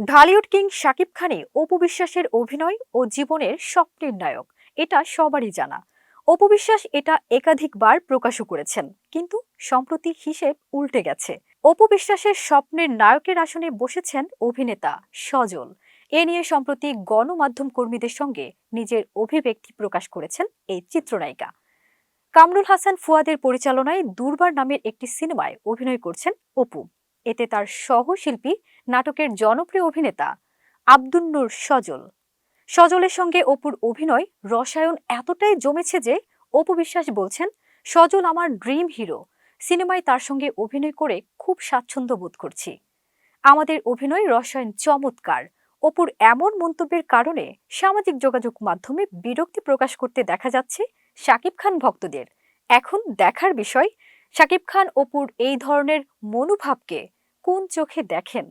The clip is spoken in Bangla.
ঢালিউড কিং শাকিব খানই অপু বিশ্বাসের অভিনয় ও জীবনের স্বপ্নের নায়ক, এটা সবারই জানা। অপু বিশ্বাস এটা একাধিকবার প্রকাশও করেছেন, কিন্তু সম্প্রতি হিসেব উল্টে গেছে। অপু বিশ্বাসের স্বপ্নের নায়কের আসনে বসেছেন অভিনেতা সজল। এ নিয়ে সম্প্রতি গণমাধ্যম কর্মীদের সঙ্গে নিজের অভিব্যক্তি প্রকাশ করেছেন এই চিত্রনায়িকা। কামরুল হাসান ফুয়াদের পরিচালনায় দুর্বার নামের একটি সিনেমায় অভিনয় করছেন অপু। এতে তার সহশিল্পী নাটকের জনপ্রিয় অভিনেতা আব্দুন নূর সজল। সজলের সঙ্গে অপুর অভিনয় রসায়ন এতটাই জমেছে যে অপু বিশ্বাস বলছেন, সজল আমার ড্রিম হিরো। সিনেমায় তার সঙ্গে অভিনয় করে খুব স্বাচ্ছন্দ্য বোধ করছি। আমাদের অভিনয় রসায়ন চমৎকার। অপুর এমন মন্তব্যের কারণে সামাজিক যোগাযোগ মাধ্যমে বিরক্তি প্রকাশ করতে দেখা যাচ্ছে শাকিব খান ভক্তদের। এখন দেখার বিষয়, শাকিব খান অপুর এই ধরনের মনোভাবকে কোন চোখে দেখেন।